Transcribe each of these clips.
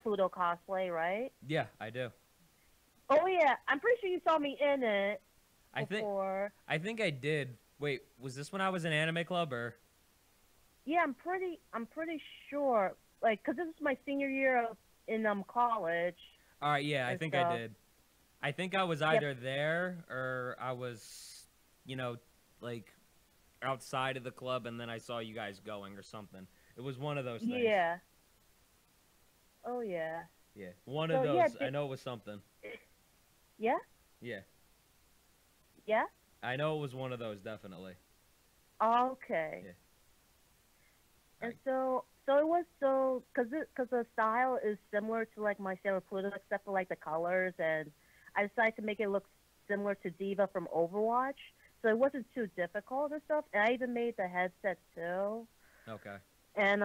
Pluto cosplay, right? Yeah, I do. Oh yeah, I'm pretty sure you saw me in it I think before. I think I did. Wait, was this when I was in anime club or? Yeah, I'm pretty sure. Like, cause this is my senior year of in college All right, yeah, I and think I stuff. did. I think I was Yep. either there or I was, you know, like outside of the club, and then I saw you guys going or something. It was one of those things. Yeah. Oh yeah. Yeah, one of So yeah, those. I know it was something. yeah, Yeah, yeah. I know it was one of those definitely. Okay. Yeah. All And right. so it was cause the style is similar to like my Sailor Pluto except for like the colors, and I decided to make it look similar to Diva from Overwatch, so it wasn't too difficult and stuff. And I even made the headset too, Okay. and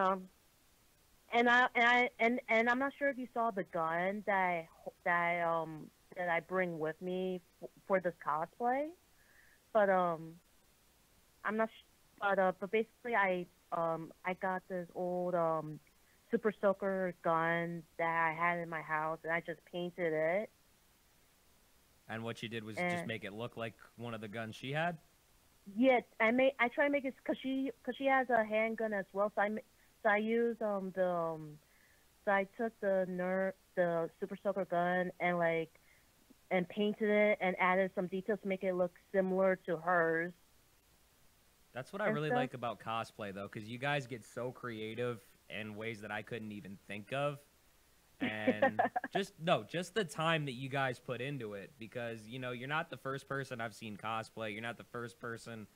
and I'm not sure if you saw the gun that I bring with me for this cosplay, but I'm not. But basically, I got this old Super Soaker gun that I had in my house, and I just painted it. And what you did was just And make it look like one of the guns she had. yeah, I try to make it because she has a handgun as well. So I use so I took the Super Soaker gun and like and painted it and added some details to make it look similar to hers That's what I and really stuff. like about cosplay, though, because you guys get so creative in ways that I couldn't even think of. And just, no, just the time that you guys put into it, because, you're not the first person I've seen cosplay. You're not the first person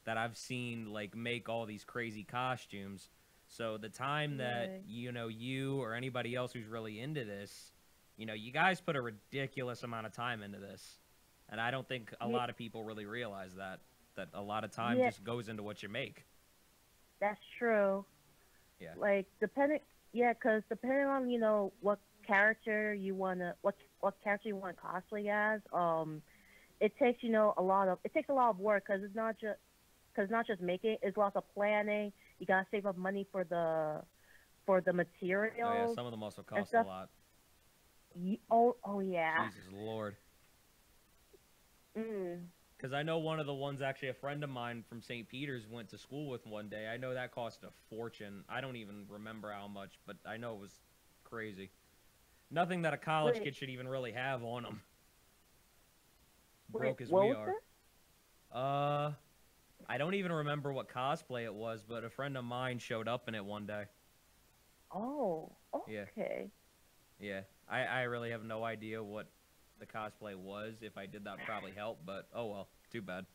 that I've seen, like, make all these crazy costumes. So the time that, Right. you or anybody else who's really into this, you guys put a ridiculous amount of time into this. And I don't think a Yeah, lot of people really realize that a lot of time yeah, just goes into what you make. that's true. Yeah. Like yeah, because depending on what character you wanna, what character you want to cosplay as, it takes it takes a lot of work because it's not just making, it's lots of planning. You gotta save up money for the Oh yeah, materials some of them also and cost a stuff. lot. Oh yeah. Jesus Lord. Mm. Because I know one of the ones, actually, a friend of mine from St. Peter's went to school with one day. I know that cost a fortune. I don't even remember how much, but I know it was crazy. Nothing that a college Wait, kid should even really have on them, wait, broke as what we was are. this? Uh, I don't even remember what cosplay it was, but a friend of mine showed up in it one day. Oh, Yeah, okay. yeah. I really have no idea what the cosplay was. If I did, that probably help, but oh well, too bad.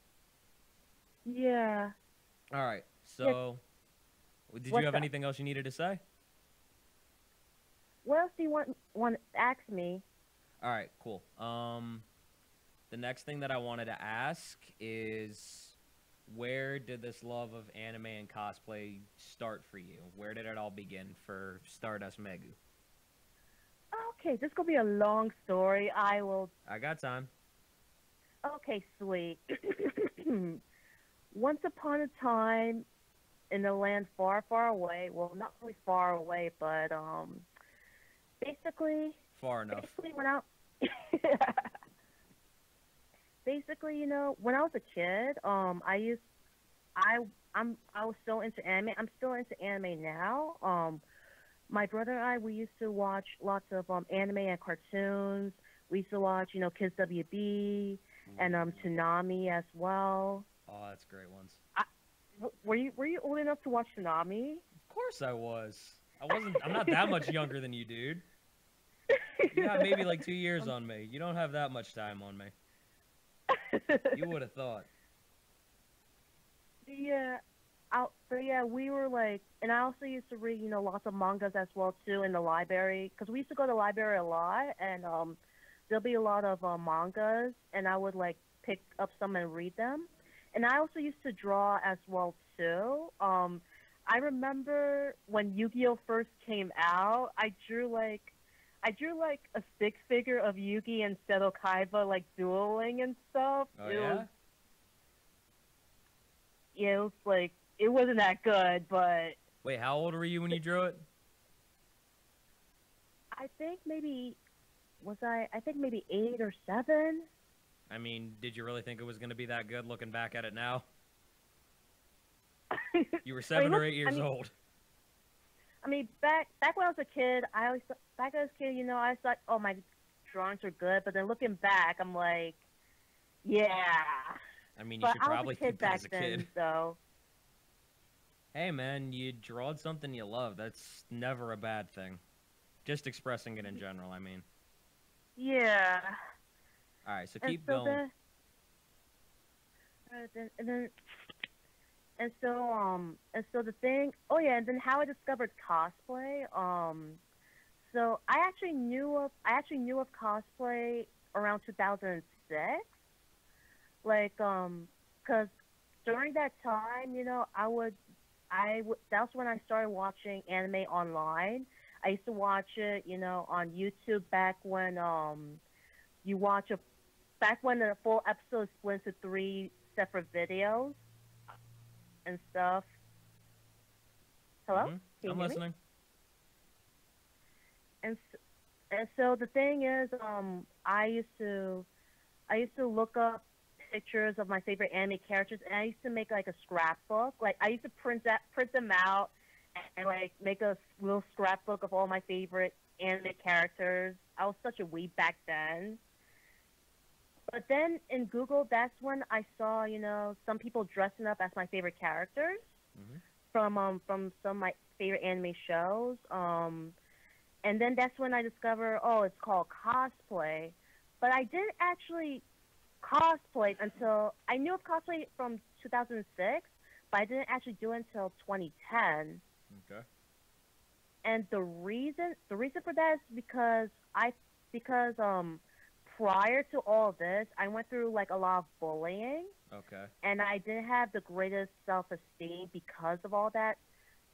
Yeah. All right, Yeah. so did you What's have up? anything else you needed to say? What else do you want to ask me? All right, cool. The next thing that I wanted to ask is, where did this love of anime and cosplay start for you? Where did it all begin for Stardust Megu? Okay, this gonna be a long story. I will. I got time. Okay, sweet. Once upon a time in a land far, far away. Well, not really far away, but basically, Far enough. basically when I, basically, when I was a kid, I, I was so into anime. I'm still into anime now. My brother and I, we used to watch lots of anime and cartoons. We used to watch, Kids WB and Ooh. Toonami as well. Oh, that's great ones. I, were you old enough to watch Toonami? Of course I was. I wasn't. I'm not that much younger than you, dude. You got maybe like 2 years um, on me. You don't have that much time on me. You would have thought. yeah, yeah, we were like, and I also used to read, lots of mangas as well too in the library because we used to go to the library a lot, and there'll be a lot of mangas, and I would like pick up some and read them, and I also used to draw as well too. I remember when Yu-Gi-Oh first came out, I drew like a stick figure of Yugi and Seto Kaiba like dueling and stuff. Oh yeah. It was like it wasn't that good, but Wait, how old were you when you drew it? I think maybe was I think maybe 8 or 7. I mean, did you really think it was going to be that good looking back at it now? You were I mean, 7 or look, 8 years old. I mean, back when I was a kid, back as a kid, I thought, oh, my drawings are good. But then looking back, I'm like, yeah. I mean, you But should I was probably a kid think that back as a then, kid. so Hey, man, you drawed something you love. That's never a bad thing. Just expressing it in general, I mean. yeah. All right, so And keep so going. then, and then, and so the thing. Oh yeah, and then how I discovered cosplay. So I actually knew of cosplay around 2006. Like, cause during that time, that's when I started watching anime online. I used to watch it, on YouTube you watch a back when the full episode split into 3 separate videos and stuff. Hello? Mm-hmm. Can you I'm hear me? listening. And and so the thing is, I used to look up pictures of my favorite anime characters, and I used to make like a scrapbook. Like I used to print them out, and like make a little scrapbook of all my favorite anime characters. I was such a weeb back then. But then in Google, that's when I saw, some people dressing up as my favorite characters Mm-hmm. from some of my favorite anime shows. And then that's when I discovered, oh, it's called cosplay. But I didn't actually cosplay until I knew of cosplay from 2006, but I didn't actually do it until 2010. Okay. And the reason for that is because prior to all this, I went through like a lot of bullying, Okay. and I didn't have the greatest self-esteem because of all that.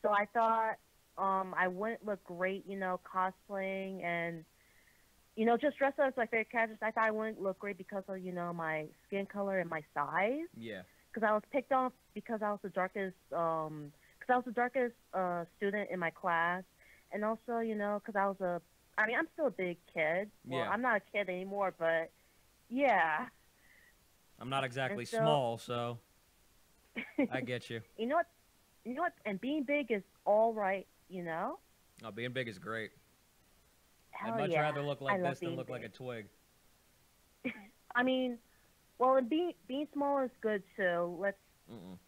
So I thought I wouldn't look great, cosplaying and just dressed up as my favorite characters. I thought I wouldn't look great because of my skin color and my size. Yeah. Because I was picked on because I was the darkest student in my class, and also because I mean, I'm still a big kid. Well, Yeah. I'm not a kid anymore, but yeah. I'm not exactly And so, small, so I get you. you know what? You know what? And being big is all right. Oh, being big is great. I'd Hell much yeah. rather look I like love this than being look like a big. twig. I mean, well, and being small is good too. Let's Mm-mm.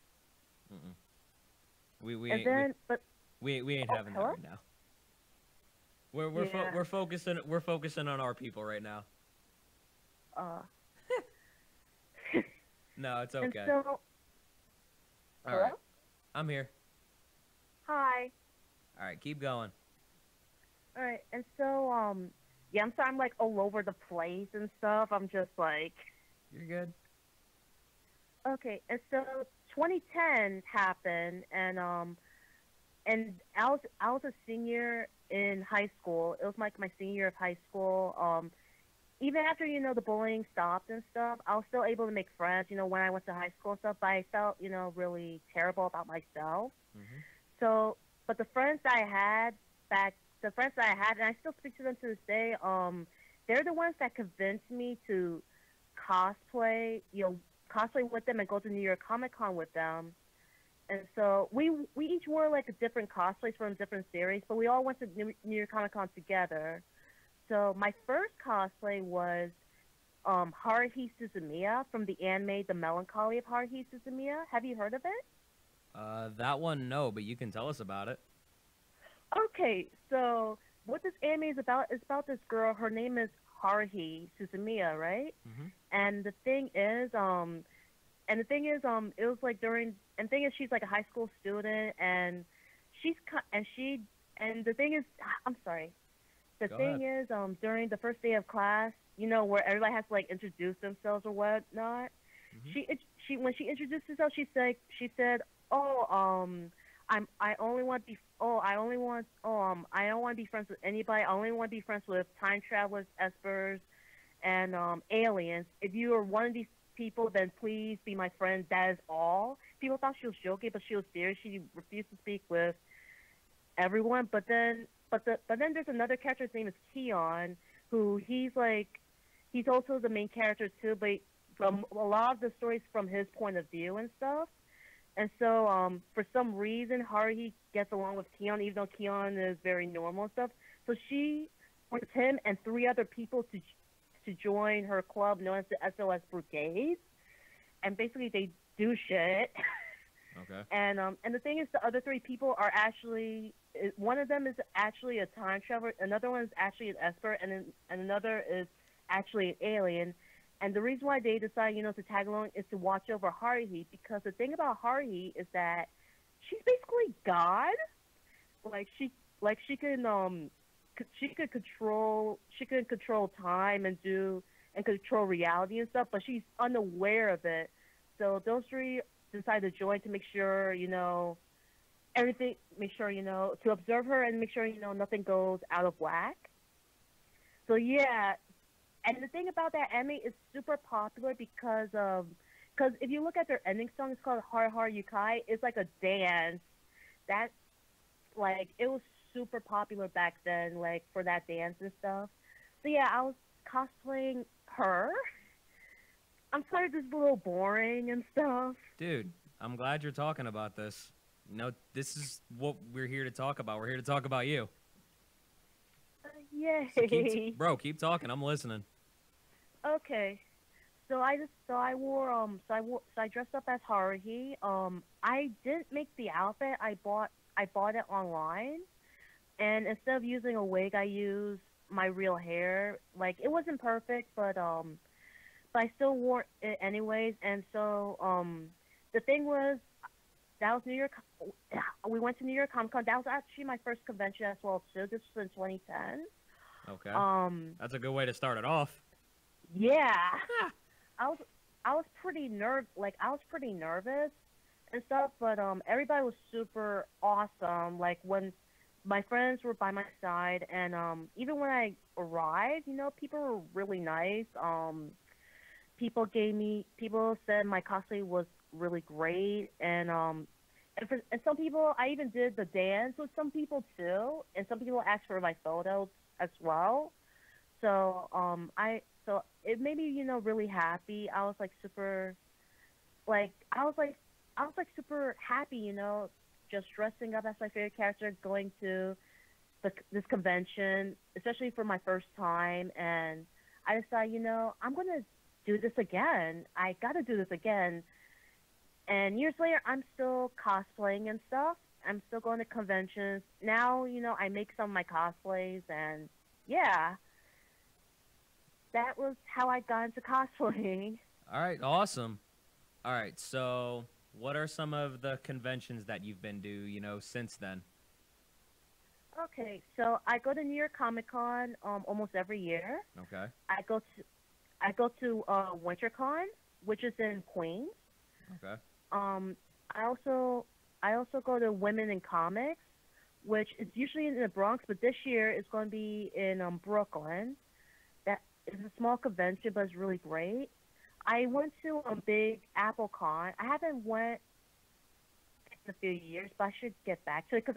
Mm-mm. We and ain't then, but we ain't oh, having that hello? right now. Yeah. We're focusing on our people right now. Uh, No, it's and okay. so, All hello? right. I'm here. Hi. All right, keep going. All right, and so, yeah, I'm sorry, I'm like all over the place and stuff. I'm just like, You're good. okay, and so 2010 happened, and I was a senior in high school. It was like my senior year of high school. Even after the bullying stopped and stuff, I was still able to make friends. When I went to high school and stuff, but I felt really terrible about myself. Mm-hmm. So, but the friends that I had, and I still speak to them to this day. They're the ones that convinced me to cosplay, cosplay with them and go to New York Comic Con with them. And so we each wore like a different cosplays from different series, but we all went to New York Comic Con together. So my first cosplay was Haruhi Suzumiya from the anime The Melancholy of Haruhi Suzumiya. Have you heard of it? That one, no, but you can tell us about it. Okay, so what this anime is about this girl. Her name is Haruhi Suzumiya, right? Mm-hmm. And the thing is, it was like and the thing is, she's like a high school student, and the thing is, I'm sorry. The Go thing ahead. is, during the first day of class, where everybody has to like introduce themselves or whatnot. Mm-hmm. She when she introduced herself, she said, "Oh, I only want to be I don't want to be friends with anybody. I only want to be friends with time travelers, espers, and aliens. If you are one of these people, then please be my friend. That is all." People thought she was joking, but she was serious. She refused to speak with everyone. But then but then there's another character. His name is Keon, who he's also the main character too, but from a lot of the stories from his point of view and stuff. And so, for some reason, Haruhi gets along with Keon, even though Keon is very normal and stuff. So she wants him and three other people to join her club known as the SOS Brigade. And basically, they do shit. Okay. And the thing is, the other three people are actually, one of them is actually a time traveler, another one is actually an Esper, and another is actually an alien. And the reason why they decide, to tag along is to watch over Haruhi, because the thing about Haruhi is that she's basically God. She can control time and control reality and stuff, but she's unaware of it. So those three decide to join to make sure, everything, to observe her and make sure, nothing goes out of whack. So yeah. And the thing about that anime is super popular because if you look at their ending song, it's called Har Har Yukai. It's like a dance. That, it was super popular back then, for that dance and stuff. So yeah, I was cosplaying her. I'm sorry this is a little boring and stuff. Dude, I'm glad you're talking about this. This is what we're here to talk about. We're here to talk about you. Yay. So keep talking. I'm listening. Okay. So I dressed up as Haruhi. I didn't make the outfit. I bought it online, and instead of using a wig, I used my real hair. It wasn't perfect, but I still wore it anyways. And so the thing was, that was New York. We went to New York Comic Con. That was actually my first convention as well too. This was in 2010. Okay. That's a good way to start it off. Yeah. I was pretty I was pretty nervous and stuff, but everybody was super awesome. When my friends were by my side, and even when I arrived, people were really nice. People said my cosplay was really great, and some people, I even did the dance with some people too, and some people asked for my photos as well. So so it made me, really happy. I was super, super happy, just dressing up as my favorite character, going to this convention, especially for my first time. And I decided, I'm gonna do this again. I gotta do this again. And years later, I'm still cosplaying and stuff. I'm still going to conventions. Now, I make some of my cosplays, and yeah. That was how I got into cosplaying. All right, awesome. All right, so what are some of the conventions that you've been to, since then? Okay, so I go to New York Comic Con almost every year. Okay. I go to WinterCon, which is in Queens. Okay. I also go to Women in Comics, which is usually in the Bronx, but this year it's going to be in Brooklyn. It's a small convention, but it's really great. I went to a big AppleCon. I haven't went in a few years, but I should get back to it because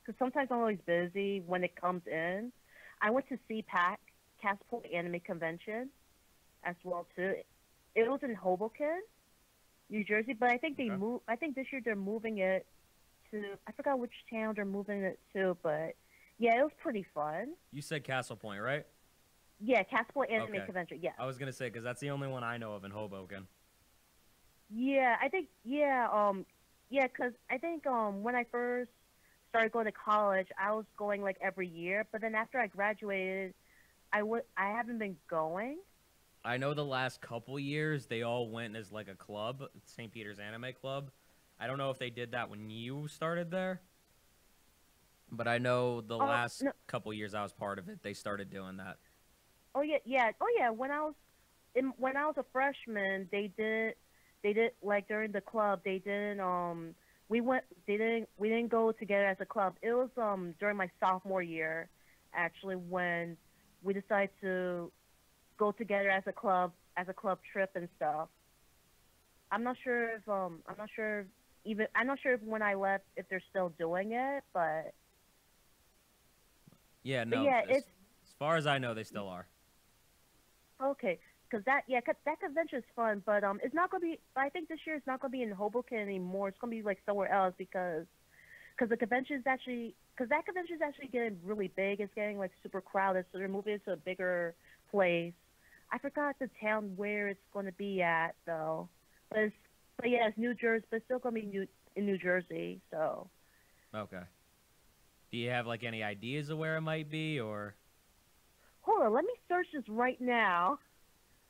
because sometimes I'm always busy when it comes in. I went to CPAC, Castpoint Anime Convention, as well too. It was in Hoboken, New Jersey, but I think I think this year they're moving it to. I forgot which town they're moving it to, but yeah, it was pretty fun. You said Castle Point, right? Yeah, Castpoint Anime Convention. Yeah. I was gonna say because that's the only one I know of in Hoboken. Yeah, I think because I think when I first started going to college, I was going every year, but then after I graduated, I haven't been going. I know the last couple years they all went as a club, St. Peter's Anime Club. I don't know if they did that when you started there, but I know the last couple years I was part of it, they started doing that. Oh yeah. When I was a freshman, they did during the club. They didn't we didn't go together as a club. It was during my sophomore year, actually, when we decided to go together as a club trip and stuff. I'm not sure if when I left if they're still doing it, but Yeah, But no. yeah, it's As far as I know, they still are. okay. Cause that yeah, 'cause that convention is fun, but it's not gonna be. I think this year it's not gonna be in Hoboken anymore. It's gonna be like somewhere else because the convention is actually because that convention is actually getting really big. It's getting like super crowded, so they're moving to a bigger place. I forgot the town where it's going to be at though, but yeah, it's New Jersey, but it's still going to be in New Jersey. So Okay. Do you have like any ideas of where it might be, or? hold on, let me search this right now,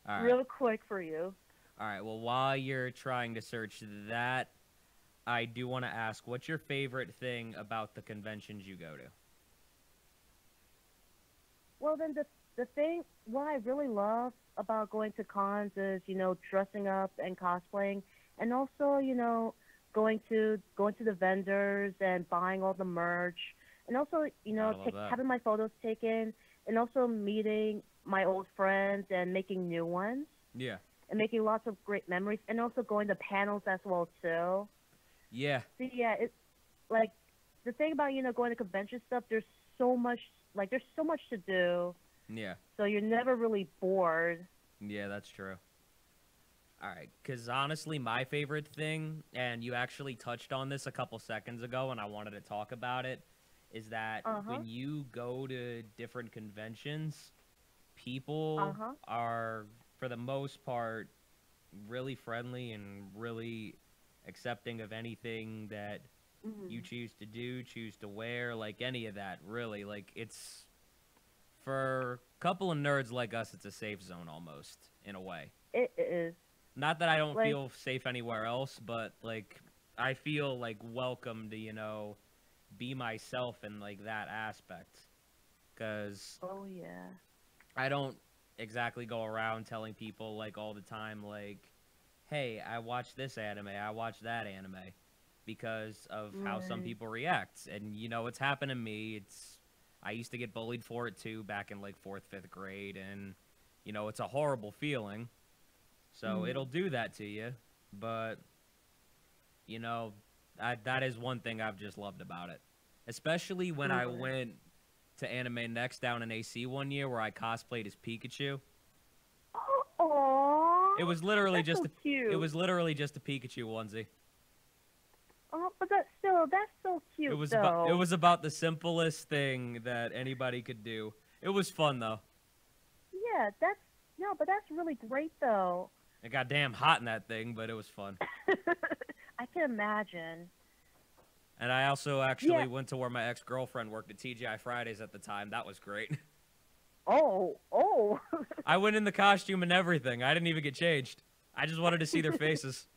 All right. real quick for you. All right. Well, while you're trying to search that, I do want to ask, what's your favorite thing about the conventions you go to? Well, then the thing what I really love about going to cons is dressing up and cosplaying, and also going to the vendors and buying all the merch, and also Gotta love that. having my photos taken, and also meeting my old friends and making new ones, Yeah. and making lots of great memories, and also going to panels as well too. Yeah. So yeah, it's like the thing about going to convention stuff. There's so much to do, Yeah. so you're never really bored. Yeah, that's true. All right, because honestly, my favorite thing, and you actually touched on this a couple seconds ago, and I wanted to talk about it, is that Uh-huh. when you go to different conventions, people Uh-huh. are, for the most part, really friendly and really accepting of anything that you Mhm. choose to do, choose to wear, like any of that, really. Like, it's, for a couple of nerds like us, it's a safe zone almost, in a way. It is Not that I don't like, feel safe anywhere else, but like I feel like welcome to, be myself in like that aspect. Cuz oh yeah. I don't exactly go around telling people like all the time like, "Hey, I watched this anime, I watched that anime," because of how some Right. people react. And it's happened to me. I used to get bullied for it too back in like 4th, 5th grade, and it's a horrible feeling. So it'll Mhm. do that to you, but you know, that is one thing I've just loved about it. Especially when I Right. went to Anime Next down in AC one year where I cosplayed as Pikachu. Oh, It was literally that's just so a it cute. was literally just a Pikachu onesie. Oh, but that's so cute It though. was about the simplest thing that anybody could do. It was fun though. Yeah, that's no, but that's really great though. It got damn hot in that thing, but it was fun. I can imagine. And I also Yeah. actually went to where my ex-girlfriend worked at TGI Fridays at the time. That was great. Oh, oh. I went in the costume and everything. I didn't even get changed. I just wanted to see their faces.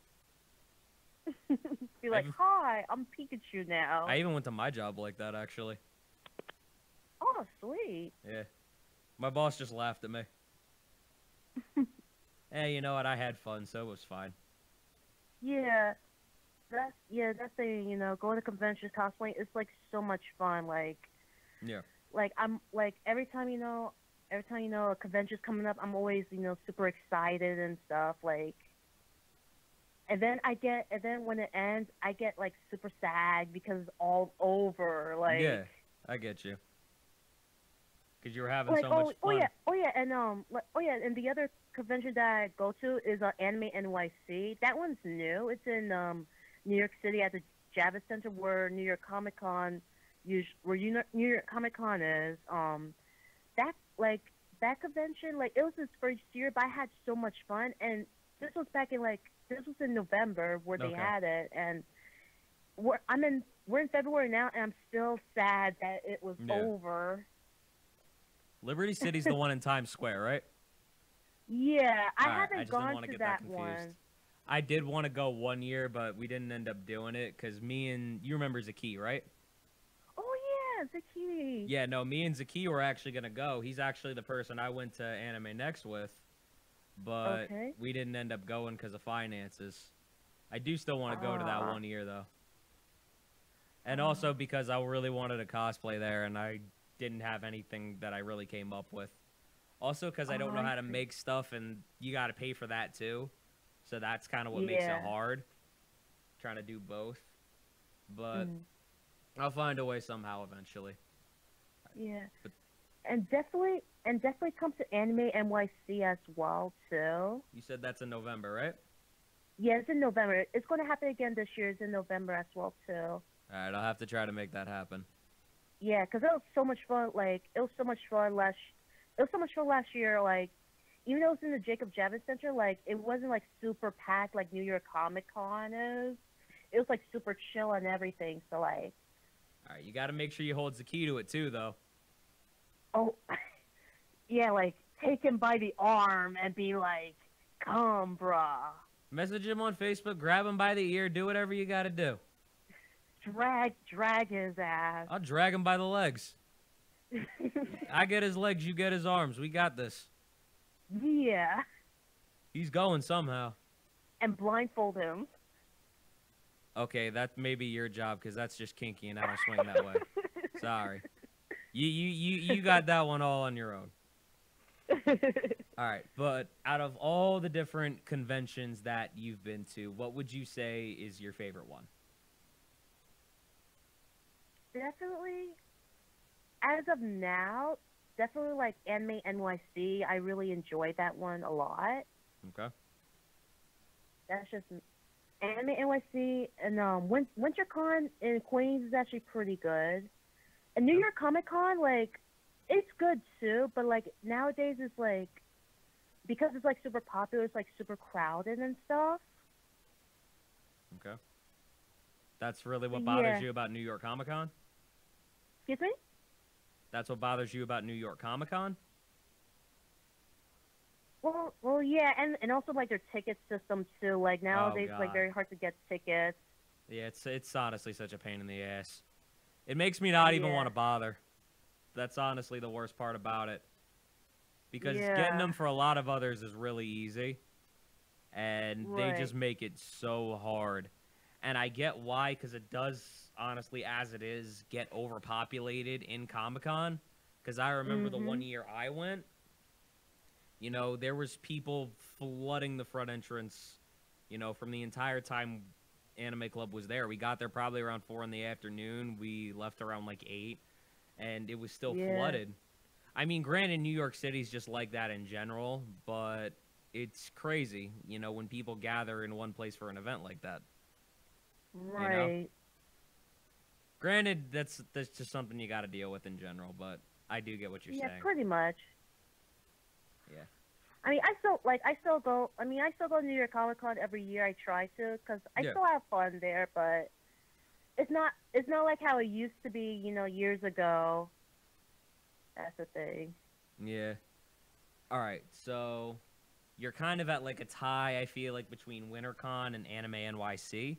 Be I like, even, hi, I'm Pikachu now. I even went to my job like that, actually. Oh, sweet. Yeah. My boss just laughed at me. Hey, you know what? I had fun, so it was fine. Yeah, that's thing. Going to conventions, cosplaying, it's like so much fun. Yeah. Like I'm like every time a convention's coming up, I'm always super excited and stuff. And then when it ends, I get like super sad because it's all over. Yeah, I get you. Because you were having Like so much fun. oh yeah, and the other convention that I go to is Anime NYC. That one's new. It's in New York City at the Javits Center where New York Comic Con New York Comic Con is. That like that convention, like it was its first year, but I had so much fun. And this was in November where they Okay. had it, and we're in February now, and I'm still sad that it was Yeah. over. Liberty City's the one in Times Square, right? Yeah, I All right. I haven't just didn't gone want to to get that that confused. one. I did want to go one year, but we didn't end up doing it because you remember Zaki, right? Oh yeah, Zaki. Yeah, no, me and Zaki were actually going to go. He's actually the person I went to Anime Next with, but Okay. we didn't end up going because of finances. I do still want to go to that Ah. one year, though. And also because I really wanted to cosplay there, and I didn't have anything that I really came up with. Also because I don't know I how to see. make stuff, and you got to pay for that, too. So that's kind of what makes it Yeah. hard, trying to do both. But Mm. I'll find a way somehow eventually. Yeah. And definitely come to Anime NYC as well too. You said that's in November, right? Yeah, it's in November. It's going to happen again this year. It's in November as well too. All right, I'll have to try to make that happen. Yeah, 'cause it was so much fun. Like it was so much fun last. It was so much fun last year. Like even though it was in the Jacob Javits Center, like it wasn't like super packed like New York Comic Con is. It was like super chill and everything. So like, All right, you got to make sure you hold the key to it too, though. oh, yeah, like take him by the arm and be like, "Come, brah." Message him on Facebook, grab him by the ear, do whatever you got to do. Drag his ass. I'll drag him by the legs. I get his legs, you get his arms. We got this. Yeah, He's going somehow. and blindfold him. Okay, that may be your job because that's just kinky and I don't swing that way. Sorry. You got that one all on your own. All right, but out of all the different conventions that you've been to, what would you say is your favorite one? Definitely, as of now, definitely like Anime NYC. I really enjoyed that one a lot. Okay. That's just Anime NYC, and WinterCon in Queens is actually pretty good. And New York Comic Con, like, it's good too, but like nowadays it's like because it's like super popular, it's like super crowded and stuff. Okay. That's really what bothers Yeah. you about New York Comic Con? Excuse me? That's what bothers you about New York Comic Con? Well, yeah, and also like their ticket system too. Like nowadays, God. like very hard to get tickets. Yeah, it's honestly such a pain in the ass. It makes me not even Yeah. want to bother. That's honestly the worst part about it. Because Yeah. getting them for a lot of others is really easy. And they just Right. make it so hard. And I get why, because it does, honestly, as it is, get overpopulated in Comic-Con. Because I remember the one year I went, you know, there was people flooding the front entrance, you know, from the entire time Anime Club was there. We got there probably around 4 in the afternoon. We left around like 8, and it was still Yeah. flooded. I mean, granted, New York City's just like that in general, but it's crazy, you know, when people gather in one place for an event like that. Right. Granted, that's just something you got to deal with in general, but I do get what you're Yeah, saying. pretty much. Yeah. I mean, I still go. I mean, I still go to New York Comic Con every year. I try to, because I Yeah. still have fun there. But it's not like how it used to be, you know, years ago. That's the thing. Yeah. All right, so you're kind of at like a tie, I feel like, between WinterCon and Anime NYC.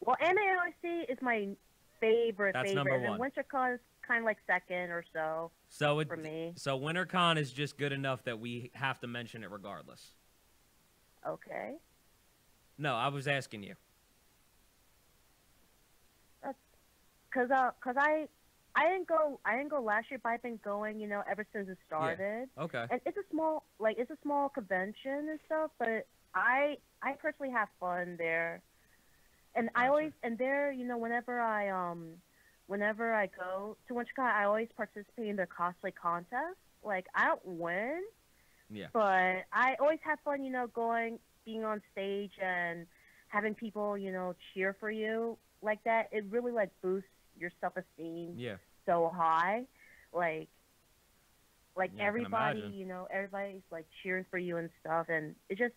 Well, Anime NYC is my favorite. That's favorite. number And then one. WinterCon is kind of like second or so So for me. so WinterCon is just good enough that we have to mention it regardless. Okay. No, I was asking you. Cause I didn't go last year, but I've been going, you know, ever since it started. Okay. And it's a small convention and stuff, but I personally have fun there. And I Gotcha. always and there, you know, whenever I go to WinterCon, I always participate in their cosplay contest. Like I don't win, Yeah. but I always have fun, you know, being on stage and having people, you know, cheer for you like that. It really like boosts your self-esteem Yeah. so high. Like Yeah, I can everybody, imagine. you know, everybody's like cheering for you and stuff, and it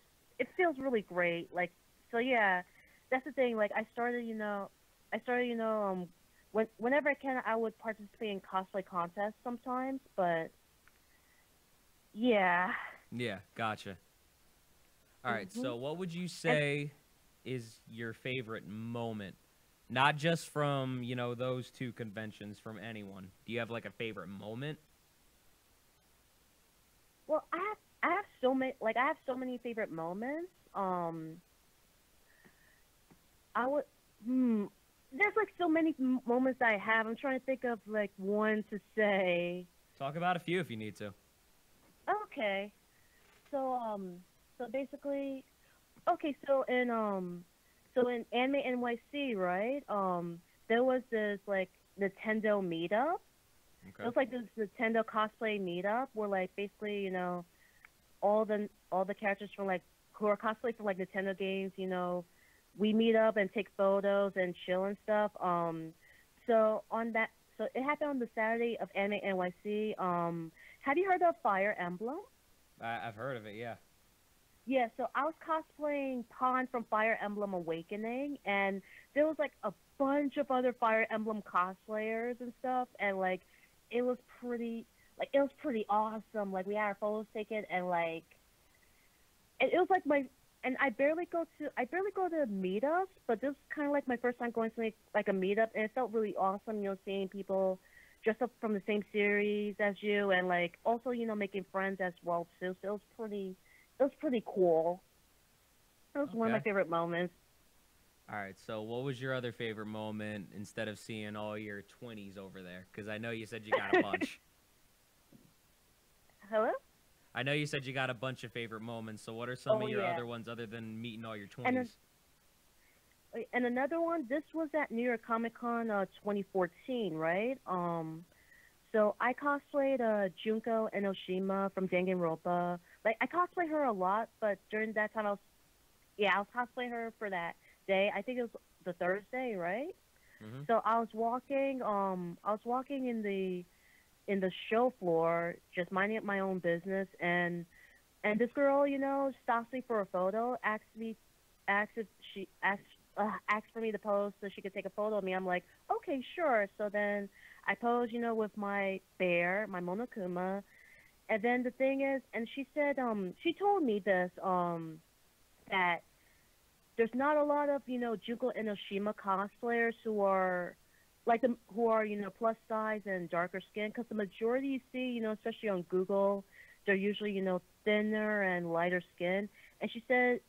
feels really great. Like, so yeah, that's the thing. Like I started, whenever I can, I would participate in cosplay contests sometimes, but yeah. Yeah, gotcha. All right, so what would you say is your favorite moment? Not just from, you know, those two conventions, from anyone. Do you have like a favorite moment? Well, I have so many favorite moments. There's like so many moments I have. I'm trying to think of like one to say. Talk about a few if you need to. Okay. So basically, okay, so in Anime NYC, right? There was this like Nintendo meetup, It Okay. was like this Nintendo cosplay meetup where like basically all the characters from like who are cosplay from like Nintendo games, we meet up and take photos and chill and stuff. So on that, so it happened on the Saturday of Anime NYC. Have you heard of Fire Emblem? I've heard of it. Yeah. Yeah, so I was cosplaying Pawn from Fire Emblem Awakening, and there was like a bunch of other Fire Emblem cosplayers and stuff, and like it was pretty awesome. Like we had our photos taken, and like it was like and I barely go to meetups, but this was kind of like my first time going to like a meetup, and it felt really awesome, seeing people dressed up from the same series as you, and like also making friends as well too. So it was pretty cool. It was one of my Okay. favorite moments. All right. So, what was your other favorite moment instead of seeing all your 20s over there? Because I know you said you got a bunch. Hello? I know you said you got a bunch of favorite moments. So, what are some Oh of your yeah. other ones other than meeting all your And 20s? another one. This was at New York Comic Con 2014, right? So I cosplayed Junko Enoshima from Danganronpa. Like I cosplay her a lot, but during that time I was cosplaying her for that day. I think it was the Thursday, right? Mm-hmm. So I was walking in the show floor, just minding up my own business, and this girl, stops me for a photo, asks if she asks for me to pose so she could take a photo of me. I'm like, okay, sure. So then I pose, with my bear, my Monokuma, and then the thing is, and she said, she told me this, that there's not a lot of, Junko Enoshima cosplayers who are plus size and darker skin, because the majority you see, especially on Google, they're usually, thinner and lighter skin. And she said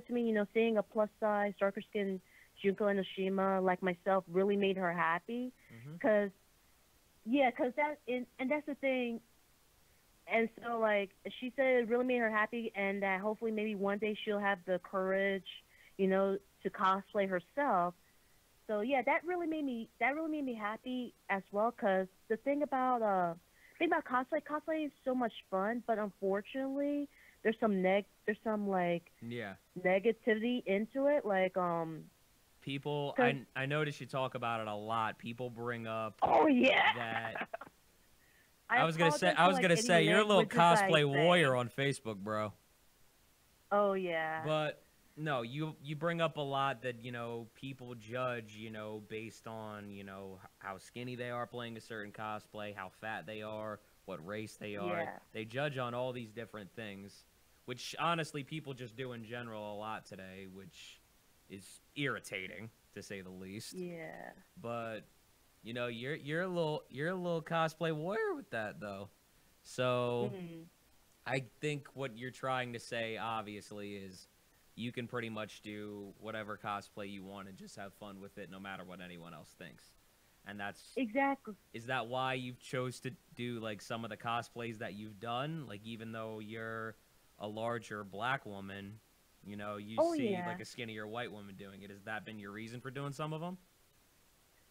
to me, seeing a plus size, darker skin Junko Enoshima like myself really made her happy, Mm-hmm. cause yeah, cause and that's the thing. And so like she said, it really made her happy, and that hopefully maybe one day she'll have the courage, to cosplay herself. So yeah, that really made me happy as well. Cause the thing about cosplay is so much fun, but unfortunately, there's some like Yeah. negativity into it, like People, cause I notice you talk about it a lot. People bring up oh yeah, that. I apologize I for was like gonna any say, you're a little languages I cosplay warrior say. on Facebook, bro. Oh yeah, But no, you bring up a lot that people judge based on how skinny they are playing a certain cosplay, how fat they are, what race they are. yeah, They judge on all these different things, which honestly people just do in general a lot today, which is irritating to say the least. yeah. But you're a little cosplay warrior with that though. So Mm. I think what you're trying to say, obviously, is you can pretty much do whatever cosplay you want and just have fun with it, no matter what anyone else thinks. And Exactly. is that why you've chose to do like some of the cosplays that you've done? Like even though you're a larger black woman, you Oh see yeah, like a skinnier white woman doing it. Has that been your reason for doing some of them?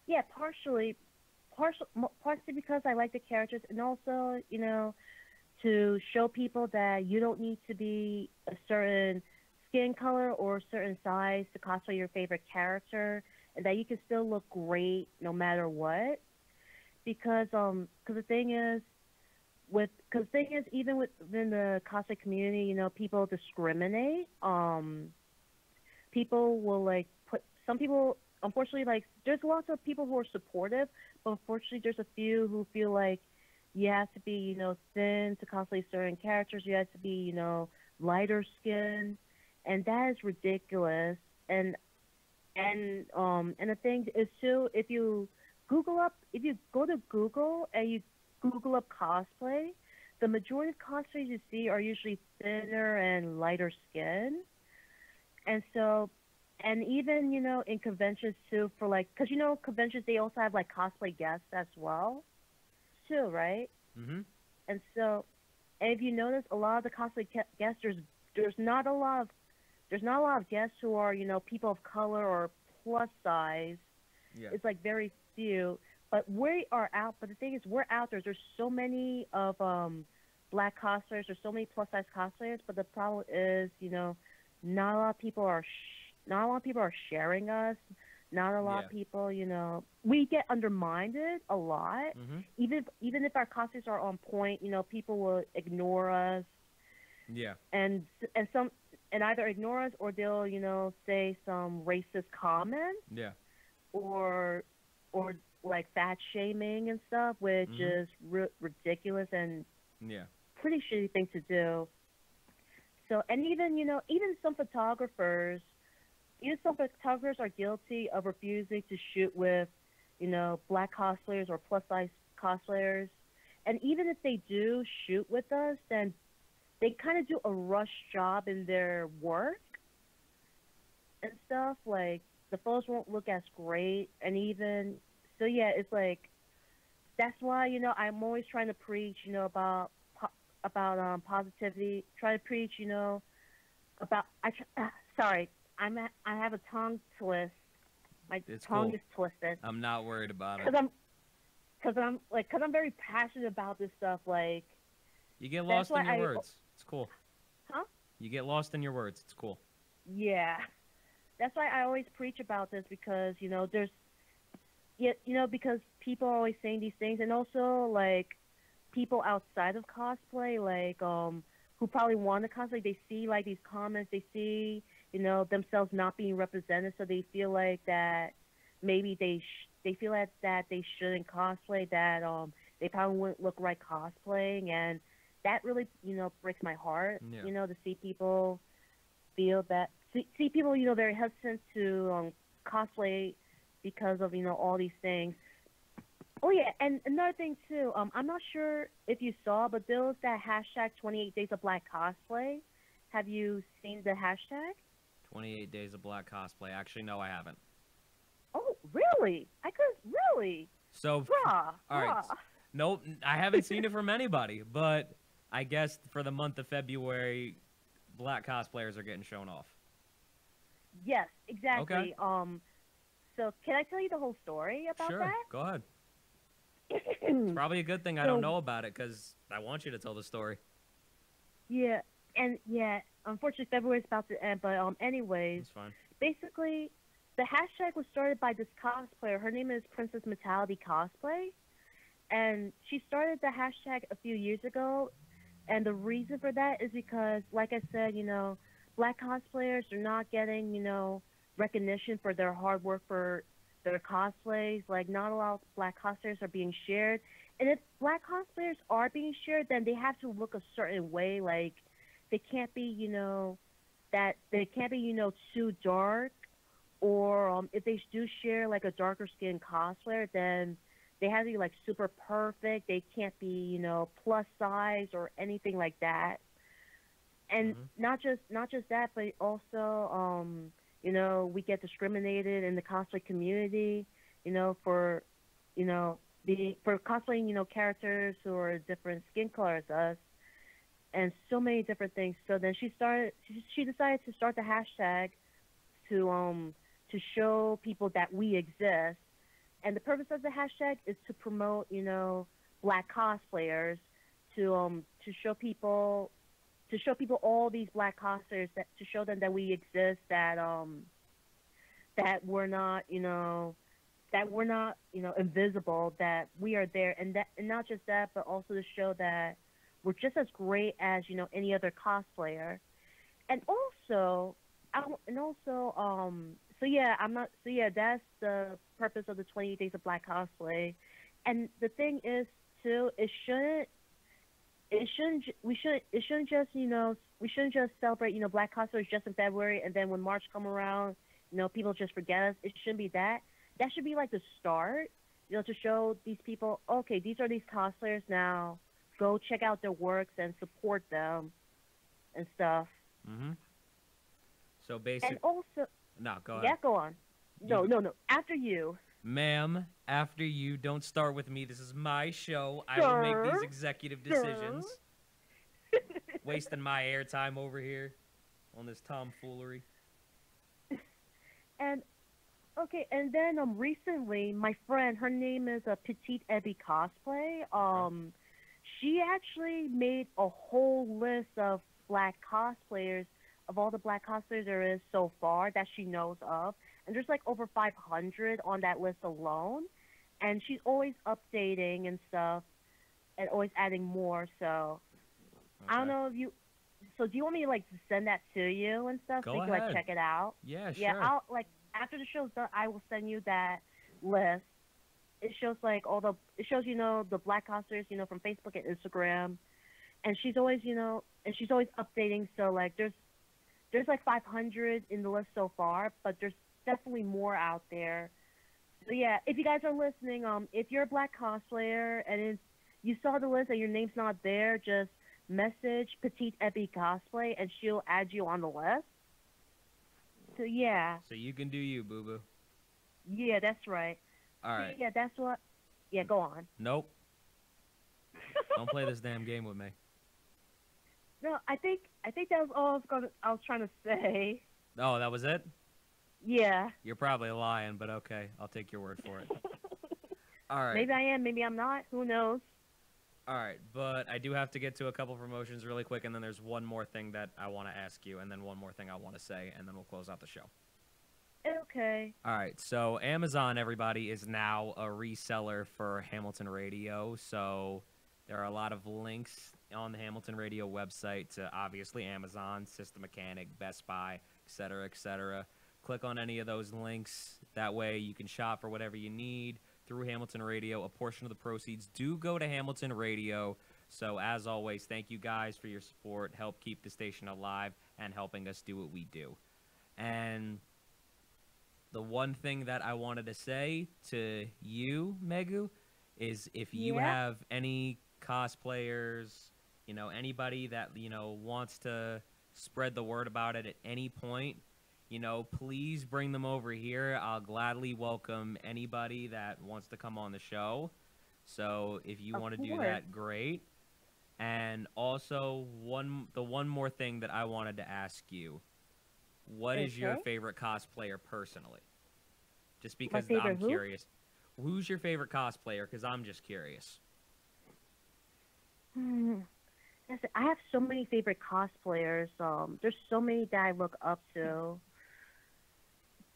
yeah. Partially because I like the characters, and also to show people that you don't need to be a certain skin color or a certain size to cosplay your favorite character, and that you can still look great no matter what. Because the thing is, even within the cosplay community, people discriminate. People will like put some people. Unfortunately, like there's lots of people who are supportive, but unfortunately, there's a few who feel like you have to be, thin to cosplay certain characters. You have to be, lighter skin, and that is ridiculous. And the thing is too, if you go to Google and you Google up cosplay, the majority of cosplays you see are usually thinner and lighter skin. And so, and even, in conventions too, for like, because, conventions, they also have like cosplay guests as well, too, right? Mm-hmm. And so, and if you notice, a lot of the cosplay guests, there's not a lot of guests who are, people of color or plus size. Yeah. It's like very few. but we are out. But the thing is, we're out there. There's so many of black cosplayers. There's so many plus size cosplayers. But the problem is, not a lot of people are not a lot of people are sharing us. Not a lot Yeah. of people, we get undermined a lot. Mhm. Even if our costumes are on point, people will ignore us Yeah. and some and either ignore us or they'll say some racist comments Yeah. or or like fat shaming and stuff, which Mhm. is ridiculous and Yeah. pretty shitty thing to do. So and even some photographers, are guilty of refusing to shoot with black cosplayers or plus size cosplayers. And even if they do shoot with us, then they kind of do a rush job in their work and stuff. Like the photos won't look as great, and even so, yeah, it's like that's why I'm always trying to preach about positivity. Try to preach about sorry, I have a tongue twist. My It's tongue cool. is twisted I'm not worried about it. because I'm very passionate about this stuff. Like You get that's lost in why your words. It's cool. huh? You get lost in your words. It's cool. Yeah, that's why I always preach about this because there's because people are always saying these things, and also like people outside of cosplay, like who probably want to cosplay, they see like these comments, they see themselves not being represented, so they feel like that maybe they feel that they shouldn't cosplay, that they probably wouldn't look right cosplaying, and that really breaks my heart. Yeah. To see people feel that see people very hesitant to cosplay because of all these things. Oh yeah, and another thing too. I'm not sure if you saw, but there was that hashtag 28 Days of Black Cosplay. Have you seen the hashtag? 28 Days of Black Cosplay. Actually, no, I haven't. Oh, really? I could really. So, Bruh. all right. Bruh. Nope, I haven't seen it from anybody. But I guess for the month of February, black cosplayers are getting shown off. Yes, exactly. Okay. So can I tell you the whole story about Sure, that? go ahead. It's probably a good thing I don't So- know about it because I want you to tell the story. Yeah, and yeah, unfortunately February's about to end, but anyways, It's fine. basically the hashtag was started by this cosplayer. Her name is Princess Metality Cosplay, and she started the hashtag a few years ago. And the reason for that is because, like I said, black cosplayers are not getting recognition for their hard work for their cosplays. Like not a lot of black cosplayers are being shared, and if black cosplayers are being shared, then they have to look a certain way. Like they can't be that they can't be too dark, or if they do share like a darker skinned cosplayer, then they have to be like super perfect. They can't be plus size or anything like that. And Mhm. not just that, but also we get discriminated in the cosplay community, for being for cosplaying characters who are different skin colors as us, and so many different things. So then she decided to start the hashtag to show people that we exist. And the purpose of the hashtag is to promote black cosplayers, to show people all these black cosplayers, that to show them that we exist, that we're not invisible, that we are there, and not just that, but also to show that we're just as great as any other cosplayer. And also so yeah, that's the purpose of the 28 Days of Black Cosplay. And the thing is too, it shouldn't just celebrate black cosplayers just in February, and then when March come around, people just forget us. It shouldn't be that. That should be like the start, to show these people, okay, these are these cosplayers now. Go check out their works and support them and stuff. Mhm. So And basically, also, no, go ahead. yeah, go on. No, after you. Ma'am, after you, don't start with me. This is my show. I will make these Sir. executive Sir. decisions. Wasting my airtime over here on this tomfoolery. And Okay, and then recently my friend, her name is Petite Ebby Cosplay. She actually made a whole list of black cosplayers, of all the black cosplayers there is so far that she knows of, and there's like over 500 on that list alone. And she's always updating and stuff, and always adding more. So I don't Okay. know if you. So do you want me to like to send that to you and stuff so Go you can like ahead. check it out? Yeah, Yeah, sure. I'll like after the show's done, I will send you that list. It shows like all the it shows the black cosplayers from Facebook and Instagram, and she's always she's always updating. So like there's like 500 in the list so far, but there's definitely more out there. So yeah, if you guys are listening, if you're a black cosplayer and you saw the list and your name's not there, just message Petite Epi Cosplay and she'll add you on the list. So yeah, So you can do you, boo boo. yeah, that's right. All So, right. yeah, that's what. Yeah, go on. Nope. Don't play this damn game with me. No, I think that was all I was trying to say. Oh, that was it? Yeah. You're probably lying, but okay. I'll take your word for it. All right. Maybe I am, maybe I'm not. Who knows? All right, but I do have to get to a couple promotions really quick, and then there's one more thing that I want to ask you, and then one more thing I want to say, and then we'll close out the show. Okay. All right, so Amazon, everybody, is now a reseller for Hamilton Radio. So there are a lot of links on the Hamilton Radio website to obviously Amazon, System Mechanic, Best Buy, etc., etc. Click on any of those links. That way you can shop for whatever you need through Hamilton Radio. A portion of the proceeds do go to Hamilton Radio. So as always, thank you guys for your support. Help keep the station alive and helping us do what we do. And the one thing that I wanted to say to you, Megu, is if you Yeah. have any cosplayers, anybody that, wants to spread the word about it at any point, please bring them over here. I'll gladly welcome anybody that wants to come on the show. So if you Of want to do course. that, great. And also, the one more thing that I wanted to ask you, what is your Okay. favorite cosplayer personally? Just because favorite I'm who? curious. Who's your favorite cosplayer? Because I'm just curious. Hmm. I have so many favorite cosplayers. There's so many that I look up to.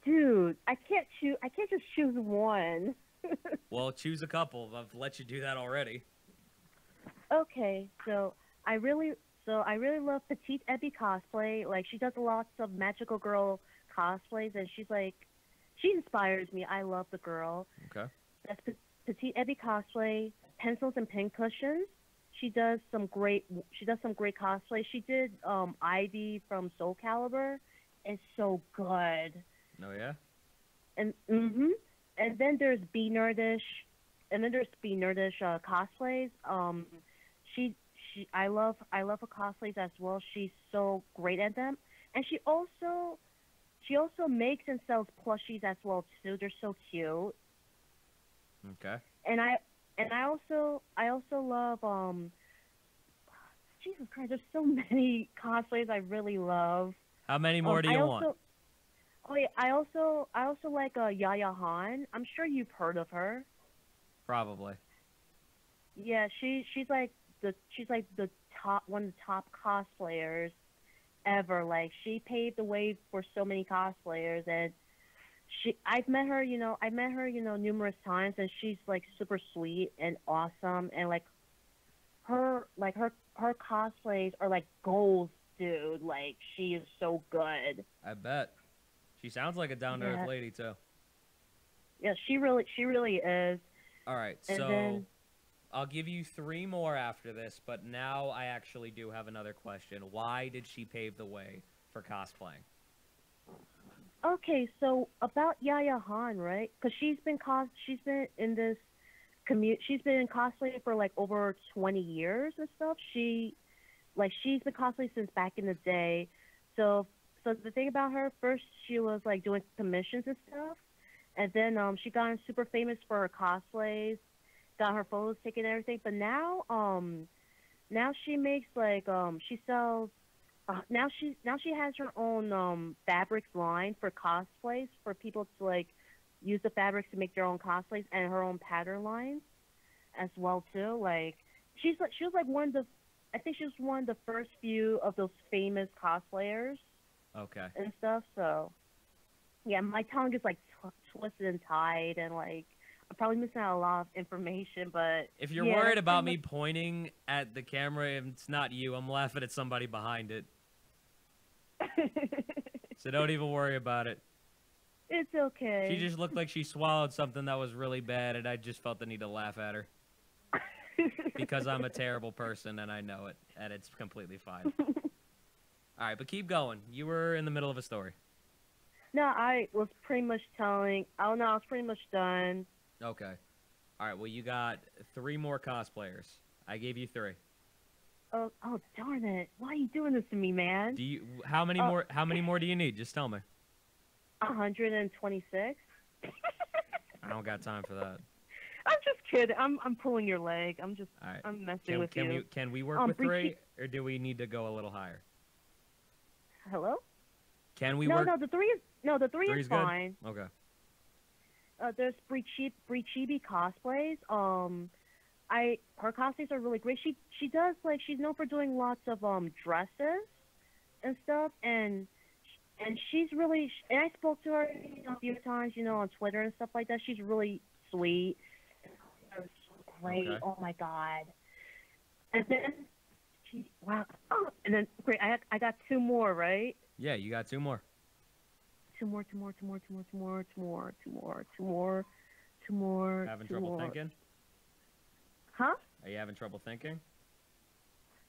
Dude, I can't choose. I can't just choose one. Well, choose a couple. I've let you do that already. Okay, so I really love Petite Ebby cosplay. Like she does lots of magical girl cosplays, and she inspires me. I love the girl. Okay. That's Petite Ebby cosplay. Pencils and pincushions. She does some great cosplay. She did Ivy from Soul Calibur. It's so good. Oh, yeah? And then there's B Nerdish, cosplays. I love her cosplays as well. She's so great at them, and she also makes and sells plushies as well too. They're so cute. Okay. And I also love Jesus Christ. There's so many cosplays I really love. How many more do you want? Oh yeah, I also like Yaya Han. I'm sure you've heard of her. Probably. Yeah, she's like the top one of the top cosplayers ever. Like she paved the way for so many cosplayers, and I've met her, numerous times, and she's like super sweet and awesome, and her cosplays are like goals, dude. Like she is so good. I bet. She sounds like a down-to-earth Yeah. lady, too. Yeah, she really is. All right, And so then- I'll give you 3 more after this, but now I actually do have another question. Why did she pave the way for cosplaying? Okay, so about Yaya Han, right? Because she's been in this she's been in cosplay for like over 20 years and stuff. She's been cosplaying since back in the day. So the thing about her, first she was like doing commissions and stuff, and then she got super famous for her cosplays, got her photos taken and everything. But now she makes she sells. Now she has her own fabrics line for cosplays for people to like use the fabrics to make their own cosplays and her own pattern lines as well too. Like she was like one of the, I think she was one of the first few of those famous cosplayers Okay. and stuff. So yeah, my tongue is like twisted and tied, and like I'm probably missing out a lot of information. But If you're yeah, worried that's about pretty me pointing at the camera, if it's not you. I'm laughing at somebody behind it. much- So don't even worry about it. It's okay. She just looked like she swallowed something that was really bad, and I just felt the need to laugh at her. Because I'm a terrible person, and I know it, and it's completely fine. All right, but keep going. You were in the middle of a story. No, I was pretty much telling. Oh no, I was pretty much done. Okay. All right, well, you got 3 more cosplayers. I gave you 3. Oh darn it! Why are you doing this to me, man? How many more? How many more do you need? Just tell me. 126. I don't got time for that. I'm just kidding. I'm pulling your leg. All right. I'm messing with you. Can we work with 3, Brigitte- or do we need to go a little higher? Hello? Can we No, work? no, the 3 is the 3 Three's is good? fine. Okay. There's Brichibi cosplays. Her cosplays are really great. She does like she's known for doing lots of dresses and stuff, and she's really, and I spoke to her a few times, on Twitter and stuff like that. She's really sweet. So great. Okay. Oh my god. And then and then great. I got 2 more, right? Yeah, you got 2 more. Two more. Having two trouble more. thinking? Huh? Are you having trouble thinking?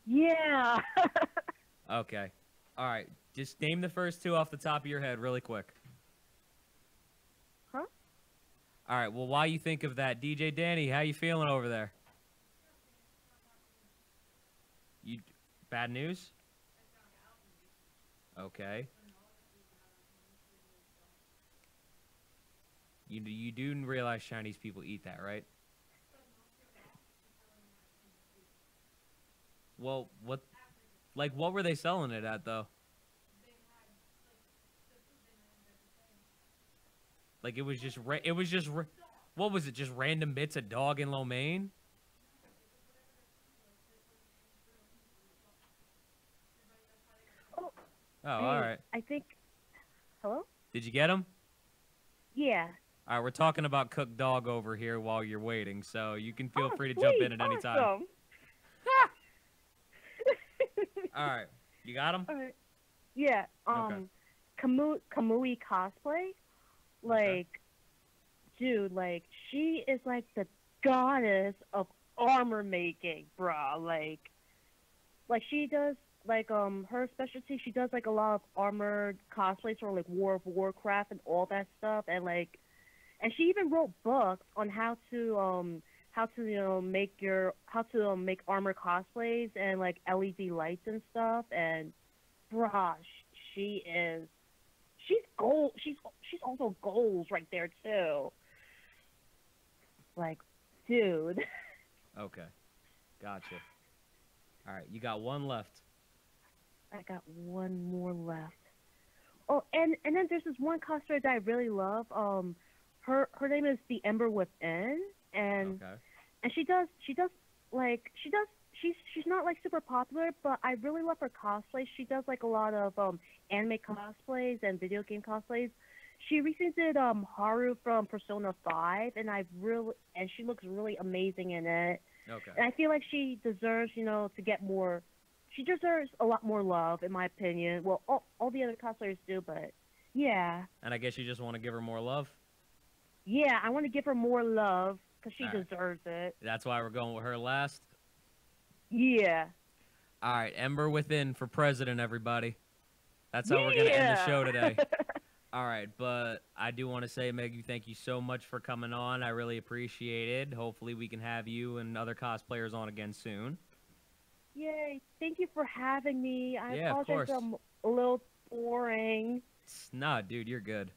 Yeah. Okay. All right. Just name the first 2 off the top of your head really quick. Huh? All right. Well, while you think of that, DJ Danny, how you feeling over there? You bad news? Okay. You do realize Chinese people eat that, right? Well, what were they selling it at though? Like it was just what was it? Just random bits of dog and lo mein? Oh, Oh, all right. I think. Hello? Did you get them? Yeah. All right, we're talking about cooked dog over here while you're waiting, so you can feel Oh, free to jump sweet, in at any time. awesome. All right, you got them? All right. Yeah. Kamui cosplay, like, dude, like she is like the goddess of armor making, bruh. Like she does like her specialty. She does like a lot of armored cosplays for like War of Warcraft and all that stuff, and like, and she even wrote books on how to make armor cosplays and like LED lights and stuff. And bruh, she's gold. She's also goals right there too. Like, dude. Okay, gotcha. All right, you got 1 left. I got 1 more left. Oh, and then there's this one cosplayer that I really love. Her name is The Ember Within, and Okay. and she's not like super popular, but I really love her cosplays. She does like a lot of anime cosplays and video game cosplays. She recently did Haru from Persona 5, and she looks really amazing in it. Okay. And I feel like she deserves, to get more. She deserves a lot more love, in my opinion. Well, all the other cosplayers do, but yeah. And I guess you just want to give her more love? Yeah, I want to give her more love because she All right. deserves it. That's why we're going with her last? Yeah. All right, Ember Within for president, everybody. That's how we're going to end the show today. All right, but I do want to say, Meg, thank you so much for coming on. I really appreciate it. Hopefully we can have you and other cosplayers on again soon. Yay. Thank you for having me. I Yeah, of apologize course. I'm a little boring. Nah, dude, you're good.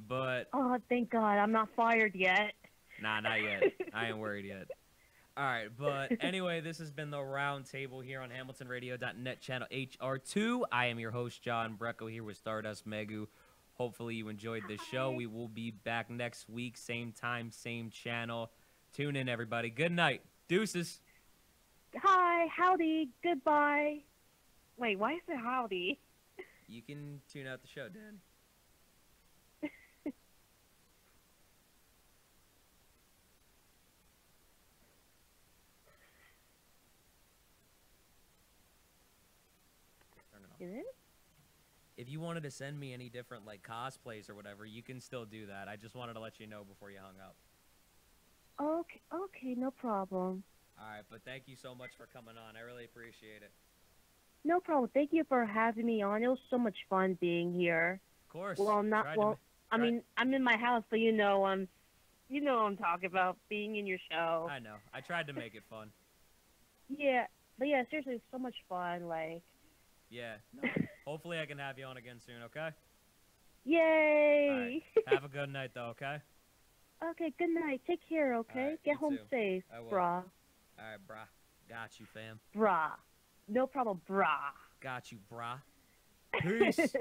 But, Oh, thank God. I'm not fired yet. nah, not yet. I ain't worried yet. All right, but anyway, this has been the Round Table here on HamiltonRadio.net channel HR2. I am your host, John Brecco, here with Stardust Megu. Hopefully you enjoyed the show. Hi. We will be back next week, same time, same channel. Tune in, everybody. Good night. Deuces. Hi, howdy, goodbye. Wait, why is it howdy? You can tune out the show, Dan. Turn it off. Is it? If you wanted to send me any different like cosplays or whatever, you can still do that. I just wanted to let you know before you hung up. Okay, no problem. All right, but thank you so much for coming on. I really appreciate it. No problem. Thank you for having me on. It was so much fun being here. Of course. Well, not Tried to well. ma- I tried- mean, I'm in my house, so you know, what I'm talking about being in your show. I know. I tried to make it fun. Yeah, but yeah, seriously, it's so much fun. Like, Yeah. No. Hopefully I can have you on again soon, okay? yay! All right. Have a good night, though, okay? Okay, good night. Take care. Okay, Alright, get you home too. safe, I will. brah. All right, brah. Got you, fam. Brah. No problem, brah. Got you, brah. Peace.